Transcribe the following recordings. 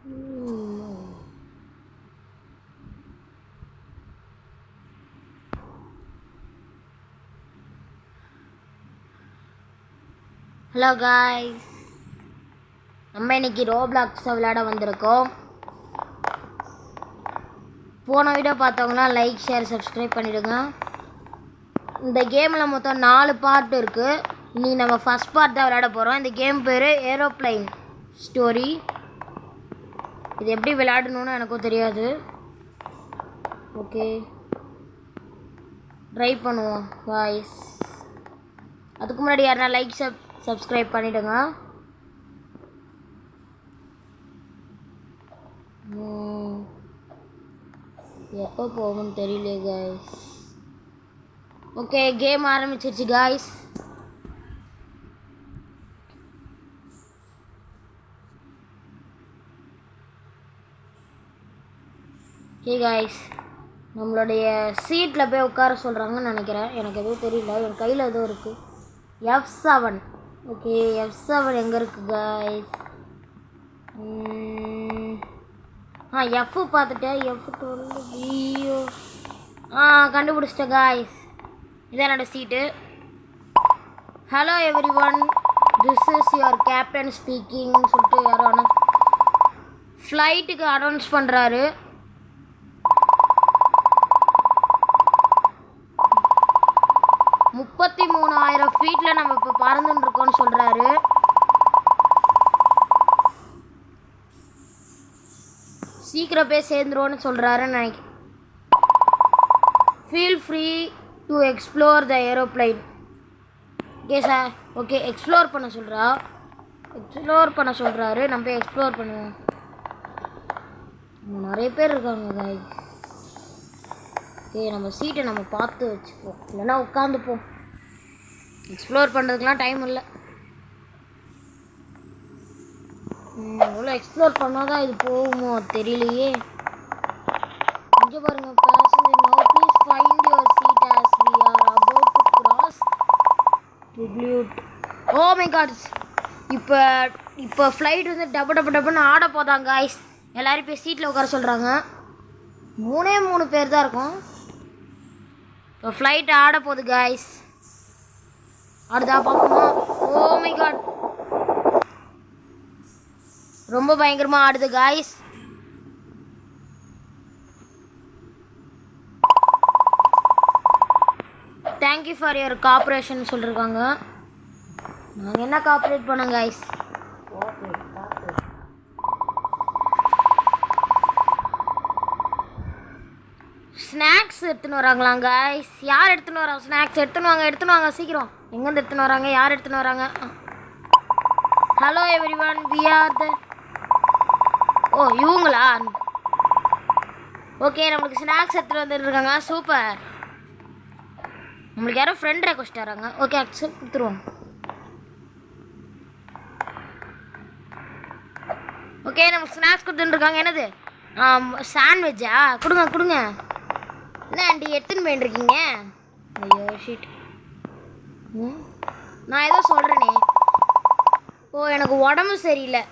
Hello guys, நம்ம இன்னைக்கு Roblox விளையாட வந்திருக்கோம். போன வீடியோ பார்த்தவங்கன்னா லைக், ஷேர், சப்ஸ்கிரைப் பண்ணிவிடுங்க. இந்த கேமில் மொத்தம் 4 பார்ட் இருக்குது. இன்னைக்கு நம்ம ஃபஸ்ட் பார்ட் தான் விளையாட போகிறோம். இந்த கேம் பேர் ஏரோப்ளைன் ஸ்டோரி. இது எப்படி விளையாடணும்னு எனக்கும் தெரியாது. ஓகே, ட்ரை பண்ணுவோம் காய்ஸ். அதுக்கு முன்னாடி யாருன்னா லைக், சப்ஸ்கிரைப் பண்ணிவிடுங்க. எப்போ போகும்னு தெரியல காய்ஸ். ஓகே, கேம் ஆரம்பிச்சிருச்சு காய்ஸ். ஓகே காய்ஸ், நம்மளுடைய சீட்டில் போய் உட்கார சொல்கிறாங்கன்னு நினைக்கிறேன். எனக்கு எதுவும் தெரியல. என் கையில் எதுவும் இருக்குது. F7. ஓகே, F7 எங்கே இருக்குது காய்ஸ்? F பார்த்துட்டேன். F12 ஐயோ கண்டுபிடிச்சிட்டேன் காய்ஸ். இதான் என்னோடய seat. Hello everyone, this is your captain ஸ்பீக்கிங்னு சொல்லிட்டு யாரோ ஃப்ளைட்டுக்கு அனௌன்ஸ் பண்ணுறாரு. ஃபீட்டில் நம்ம இப்போ பறந்துன்னு இருக்கோம்னு சொல்கிறாரு. சீக்கிரம் போய் சேர்ந்துருவோன்னு சொல்கிறாருன்னு நினைக்கிறேன். Feel free to explore the aeroplane. Okay sir, okay explore பண்ண சொல்கிறாரு. நம்ம போய் எக்ஸ்ப்ளோர் பண்ணுவோம். நிறைய பேர் இருக்காங்க காய்ஸ். ஓகே, நம்ம சீட்டை நம்ம பார்த்து வச்சுப்போம், இல்லைன்னா உட்காந்துப்போம். எக்ஸ்ப்ளோர் பண்ணுறதுக்கெலாம் டைம் இல்லை. எவ்வளோ எக்ஸ்ப்ளோர் பண்ணால் தான் இது போகுமோ தெரியலையே. இங்கே பாருங்கள், passenger now please find your seat as we are about to cross tribute. Oh my god, இப்போ ஃப்ளைட் வந்து டப்புன்னு ஆட போதாங்க காய்ஸ். எல்லோரும் போய் சீட்டில் உட்கார சொல்கிறாங்க. 3 பேர் தான் இருக்கும். இப்போ ஃப்ளைட் ஆட போகுது காய்ஸ். அடுத்தா பார்ப்போமா? ஓ மை காட், ரொம்ப பயங்கரமாக ஆடுது guys. Thank you for your cooperation சொல்லியிருக்காங்க. நாங்கள் என்ன காப்பரேட் பண்ணோம் காய்ஸ்? ஸ்நாக்ஸ் எடுத்துன்னு வராங்களாம் காய்ஸ். யார் எடுத்துன்னு வராங்க? ஸ்நாக்ஸ் எடுத்துன்னு வாங்க சீக்கிரம். எங்கேருந்து எடுத்துன்னு வராங்க? யார் எடுத்துன்னு வராங்க? Hello everyone, we are the இவங்களா? ஓகே, நம்மளுக்கு ஸ்நாக்ஸ் எடுத்துகிட்டு வந்துருக்காங்க. சூப்பர். நம்மளுக்கு யாரோ ஃப்ரெண்ட் ரெக்வஸ்ட் வராங்க. ஓகே, அக்செப்ட் கொடுத்துருவோம். ஓகே, நமக்கு ஸ்நாக்ஸ் கொடுத்துட்டுருக்காங்க. என்னது? சாண்ட்விட்சா? கொடுங்க. என்ன ஆண்டி எடுத்துன்னு போயிட்டுருக்கீங்க? ஐயோ ஷீட். நான் ஏதோ சொல்கிறேனே. எனக்கு உடம்பு சரியில்லை.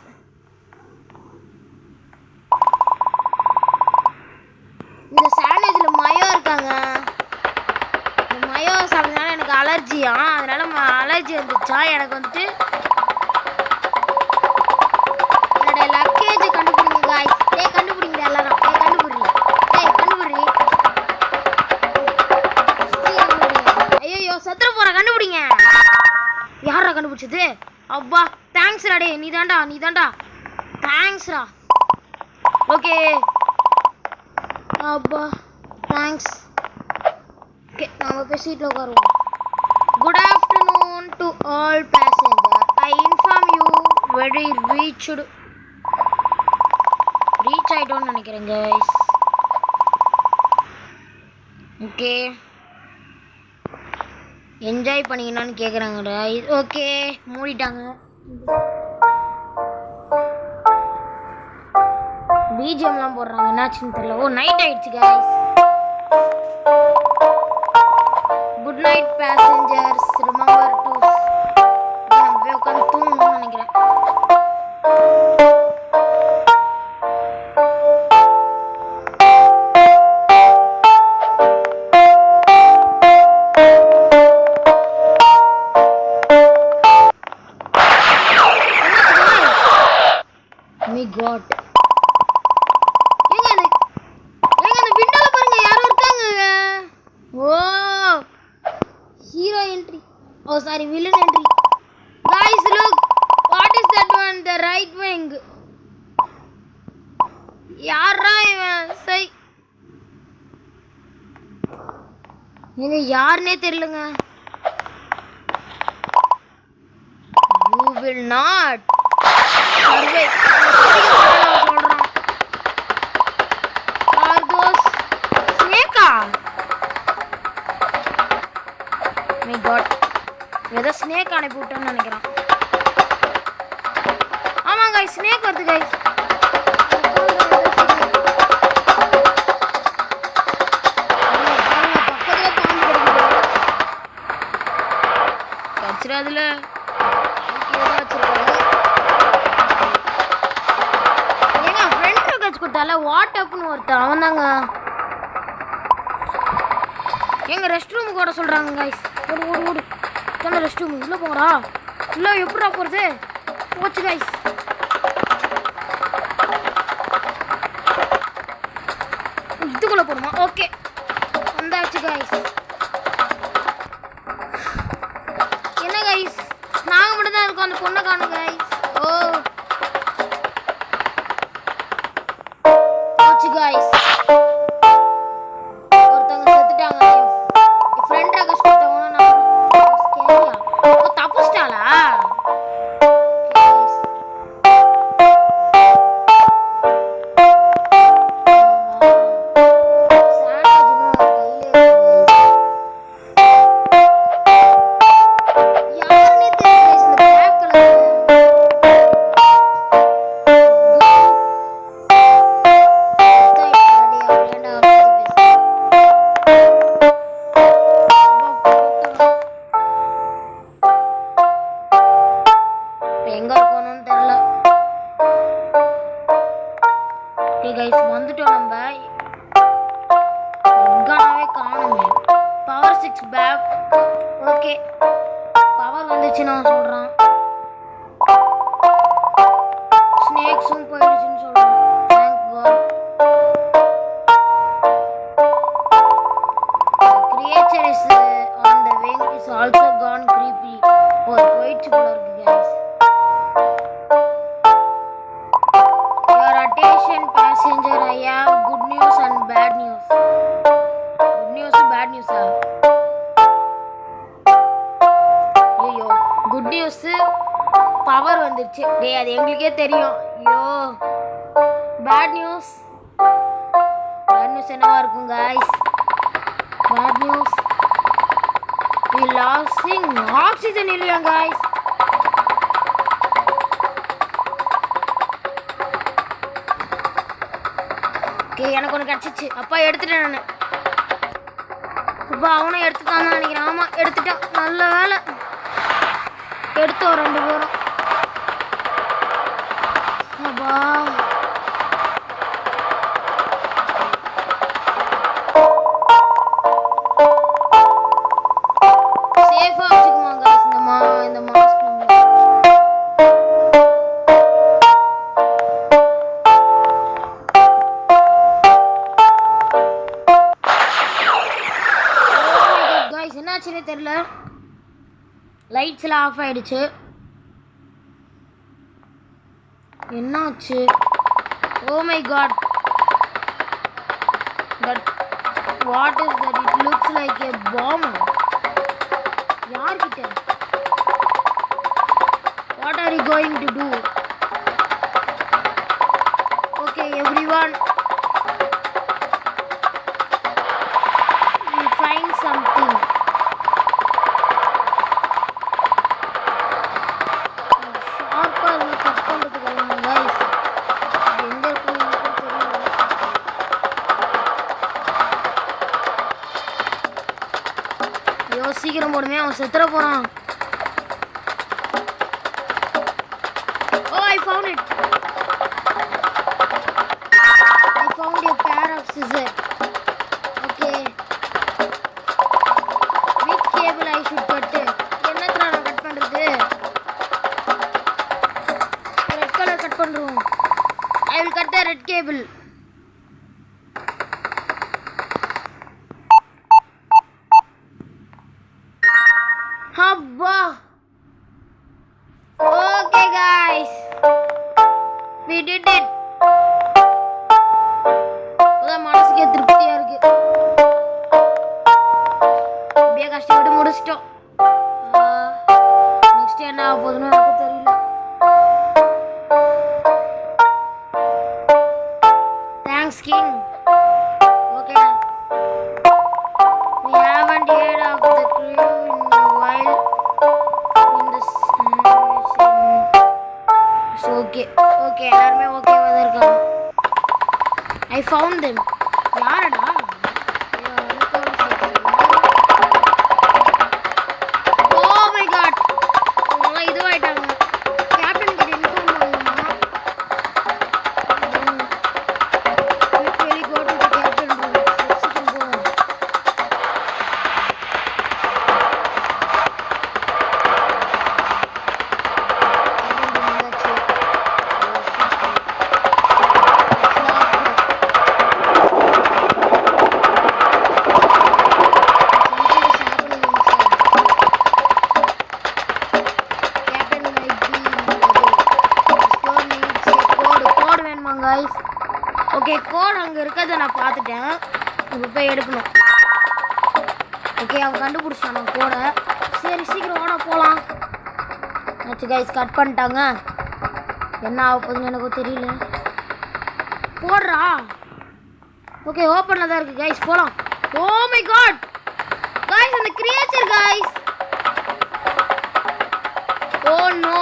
இந்த சாண்ட்விச்சில் மயோ இருக்காங்க. இந்த மயோ சாப்பிட்றதுனால எனக்கு அலர்ஜியா, அதனால் அலர்ஜி வந்துச்சா. எனக்கு வந்துட்டு என்னோட லக்கேஜ் கண்டுபிடிங்க காய்ஸ். கண்டுபிடிங்க எல்லாரும். கண்டுபிடி. ஐயோ சத்துற போற. கண்டுபிடிங்க. யாரா கண்டுபிடிச்சது? அப்பா தேங்க்ஸ்ரா. டே நீதாண்டா. தேங்க்ஸ்ரா. ஓகே அப்பா தேங்க்ஸ். ஓகே, நம்ம போய் சீட்டில் உட்காருவோம். Good afternoon to all passenger. I inform you very reach ஆகிட்டோன்னு நினைக்கிறேன் கைஸ். ஓகே, என்ஜாய் பண்ணிங்கன்னு கேட்குறாங்கடா. ஓகே, மூடிட்டாங்க. பிஜிஎம்லாம் போடுறாங்க. என்னாச்சுன்னு தெரியல. நைட் ஆயிடுச்சு guys. Good night passengers, remember to. நம்ம போய் உட்காந்து தூங்கணும்னு நினைக்கிறேன். My God. ஏங்க அந்த விண்டோல பாருங்க யாரோ இருக்காங்க. Oh hero entry. Oh sorry villain entry. guys look what is that one the right wing. யாரா இவன்? சை நீங்க யாருனே தெரியலங்க. you will not survive. சொல்றான். are those snake? my god ஏதோ ஸ்னேக் அனுப்பி விட்டோன்னு நினைக்கிறான். ஆமா guys ஸ்னேக் வருது guys. அதுல ஏங்க ஃப்ரெண்ட் ரிக்வெஸ்ட் கொடுத்தால வாட்அப்னு ஒருத்தன் அவன் தாங்க. எங்க ரெஸ்ட் ரூமுக்கு ஓட சொல்றாங்க guys. ஓடு ஓடு ஓடு சொன்ன ரெஸ்ட் ரூம் உள்ள போங்கடா. உள்ள எப்படா போறது? போச்சு guys. இதுக்குள்ள போடுமா? ஓகே வந்தாச்சு guys. என்ன guys நாங்க மட்டும் தான் இருக்கோம். அந்த பொண்ணை காணும் guys. ஓ போச்சு guys. ஒருத்தங்க செத்துட்டாங்க. என் ஃப்ரெண்ட் ரெக்வெஸ்ட் கொடுத்தவங்க நான் ஸ்கேரியா. ஓ தப்புஸ்டாலா? வந்துட்டோம் நம்ம. கனாவே காணுமே. Power 6 back. ஓகே பவர் வந்துச்சு நான் சொல்றான். ஸ்னேக்ஸும் போயிடுச்சுன்னு சொல்றான். Thank god. Creature is on the wing is also gone creepy. Oh போயிடுச்சு போல இருக்கு guys. Passenger, I have good news and bad news. Good news and bad news. ஐயோ குட் நியூஸ் பவர் வந்துருச்சு. டேய் அது எங்களுக்கே தெரியும். ஐயோ பேட் நியூஸ் என்னவா இருக்கும் guys? Bad news we losing oxygen இல்லையா guys? ஓகே எனக்கு ஒன்று கிடச்சிச்சு. அப்பா எடுத்துட்டேன் நான். அப்பா அவனும் எடுத்துட்டான்னு நினைக்கிறேன். ஆமாம் எடுத்துட்டான். நல்ல வேலை எடுத்தோம் 2 பேரும். அப்பா சேஃபாக வச்சுக்குமா guys இந்த மாஸ்க். என்னாச்சுன்னே தெரியல. லைட்ஸ் எல்லாம் ஆஃப் ஆயிடுச்சு. என்னாச்சு? Oh my God but what is that? It looks like a bomb. யார்கிட்ட? What are you going to do? Okay everyone we find something. சீக்கிரம் போடுமே அவன் செத்துற போறான். ஓ I found it. I found a pair of scissors. Okay. Which cable I should cut? என்னத்துல நான் cut பண்றது? Red colour cut பண்றோம். I will cut the red cable. Habba. Okay guys, we did it. மனசுக்கே திருப்தியா இருக்கு. அப்படியே கஷ்டப்பட்டு முடிச்சிட்டோம். Next என்ன ஆக போகுதுன்னு எனக்கு தெரியல. Thanks king. Okay, we haven't heard of the crew in a while in the so okay எல்லாருமே ஓகேவா தான் இருக்காங்க. I found them. யாரடா? Oh my god. அவங்க இதுவாயிட்டாங்க. கேப்டன் கிட்ட இன்ஃபார்ம் பண்ணுமா? Quickly go to the captain room. Sit and go. Okay, கோட் அங்கே இருக்கிறத நான் பார்த்துட்டேன். இப்போ போய் எடுக்கணும். ஓகே, அவன் கண்டுபிடிச்சான் நான் கோடை. சரி, சீக்கிரம் ஓட போகலாம். ஆச்சு கைஸ், கட் பண்ணிட்டாங்க. என்ன ஆக போகுதுன்னு எனக்கு தெரியல. போடுறா. ஓகே, ஓப்பனில் தான் இருக்குது கைஸ், போகலாம். ஓ மை காட் கைஸ், அந்த creature guys. Oh no,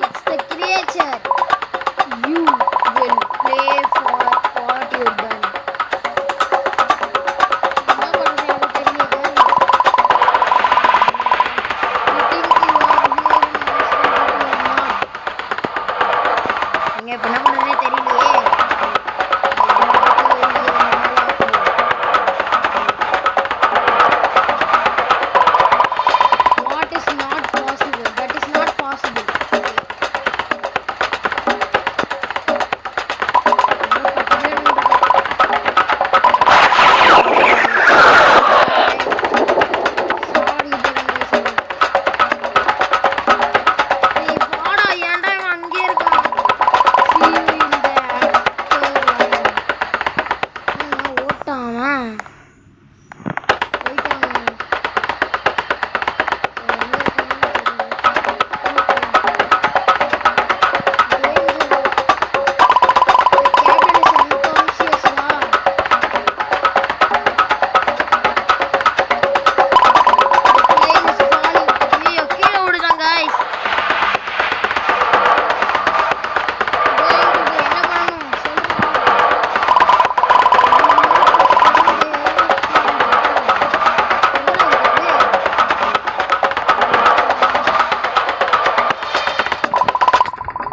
it's the creature. You will pay for what you done. என்ன பண்றது எனக்கு தெரியல. You think you are here in Iceland, but you are not. நீங்க இப்ப என்ன பண்றதுனே தெரியலையே. What is not possible? That is not possible.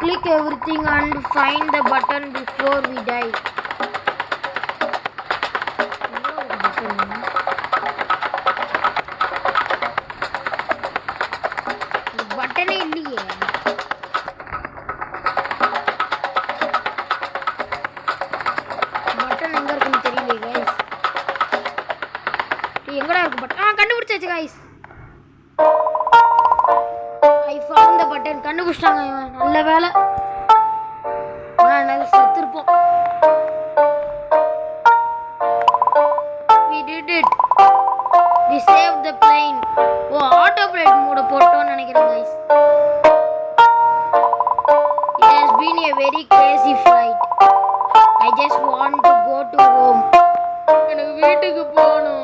Click everything and find the button before we die. பட்டனே இல்லையே. பட்டன் எங்க இருக்குன்னு தெரியலையே கைஸ். எங்கடா இருக்கு பட்டன்? கண்டுபிடிச்சாச்சு guys. I found the button. கண்டுபிடிச்சாங்க இவன். நல்ல வேலை. நான் செத்துருப்போம். We did it. We saved the plane. ஓ, ஆட்டோ பிளைட் மோட போட்டோம்னு நினைக்கிறேன் guys. It has been a very crazy flight. I just want to go to home. எனக்கு வீட்டுக்கு போகணும்.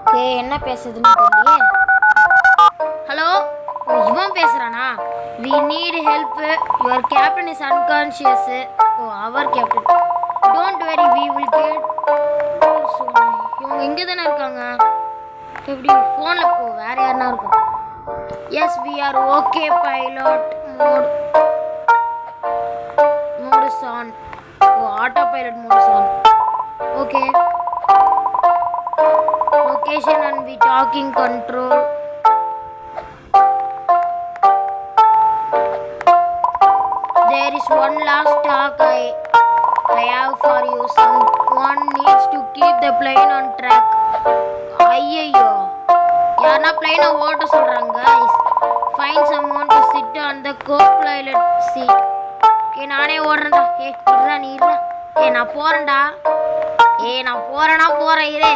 ஓகே, என்ன பேசுதுன்னு தெரியலையே. ஹலோ, இவன் பேசுறானா? We we need help. Your captain is unconscious. Oh, our captain. Don't worry, we will get. இவங்க எங்கே தானே இருக்காங்க? எப்படி ஃபோனில் போ, வேறு யாருன்னா இருக்கும். Yes we are okay pilot mode is on. Oh, autopilot mode is on. Okay. Location and we taking control. There is one last talk I have for you. Someone needs to keep the plane on track. ஐயோ, யாரா பிளைனை ஓட்ட சொல்றாங்க guys. Find someone to sit on the co-pilot seat. Okay, நானே ஓடுறேன்டா. இருடா, நீ இருடா. நான் போறேன்டா. நான் போறேன் இரு.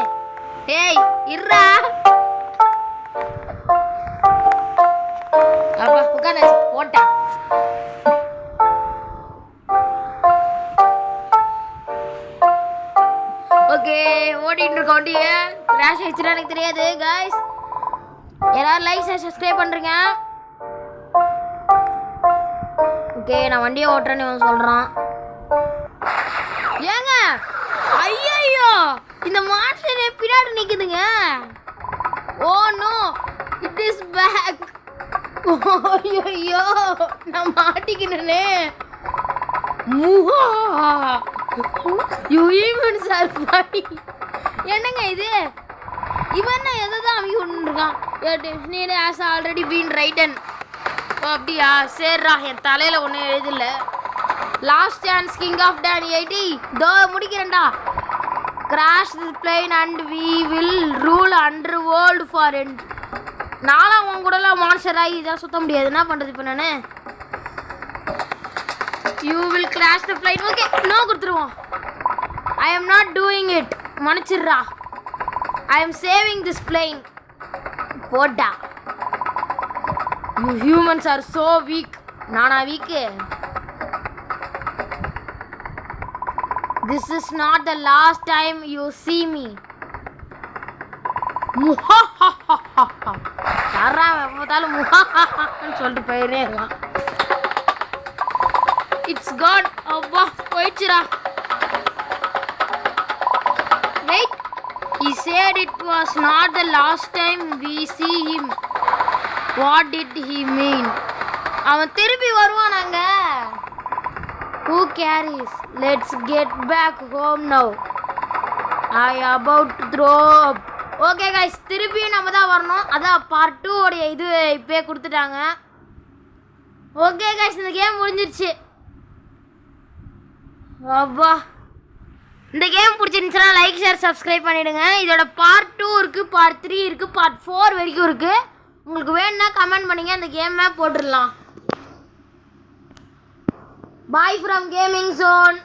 இருடா. அப்பா உட்காந்து போட்டா. ஓகே, ஓடிட்டு இருக்க வண்டிய கிராஷ் ஆயிடுச்சுன்னா எனக்கு தெரியாது guys. எல்லாரும் லைக் சப்ஸ்கிரைப் பண்ணுறீங்க. ஓகே, நான் வண்டியை ஓட்டுறேன்னு இவன் சொல்கிறான். ஏங்க, ஐயோ, இந்த மான்ஸ்டர் பின்னாடி நிற்குதுங்க. Oh no, it is back. ஐயோ, நான் மாட்டிக்கினே. என்னங்க இது? இவன் எதை தான் அவங்க கொண்டுருக்கான்? Has already been written. அப்படியா? சரிடா, என் தலையில் ஒன்றும் எழுதல. Last chance king of ten 80. தோ முடிக்கிறேன்டா. Crash the plane and we will rule under world for end. நானும் அவன் கூடலாம் மான்ஸ்டர் ஆகி இதான் சுற்ற முடியாது. என்ன பண்ணுறது இப்போ நான்? You will crash the plane. Okay, no கொடுத்துருவோம். I am not doing it. மன்னிச்சிடுறா. I am saving this plane. போட்டா. You humans are so weak. நானா weak? This is not the last time you see me. யாரா பார்த்தாலும் சொல்லிட்டு போயிட்டே இருக்கான். It's got. அப்பா போயிடுச்சுடா. Wait, he said it was not the last time we see him. What did he mean? அவன் திருப்பி வருவானாங்க. Who cares? Let's get back home now. I about to throw up. Okay guys, திருப்பியும் நம்ம தான் வரணும். அதான் part 2 உடைய இது இப்போயே கொடுத்துட்டாங்க. ஓகே கைஸ், இந்த கேம் முடிஞ்சிருச்சு. அப்பா, இந்த கேம் பிடிச்சிருந்துச்சுன்னா லைக் ஷேர் சப்ஸ்கிரைப் பண்ணிவிடுங்க. இதோட பார்ட் 2 இருக்குது, பார்ட் 3 இருக்குது, பார்ட் 4 வரைக்கும் இருக்குது. உங்களுக்கு வேணும்னா கமெண்ட் பண்ணிங்க, அந்த கேமை போட்டுடலாம். Bye from gaming zone.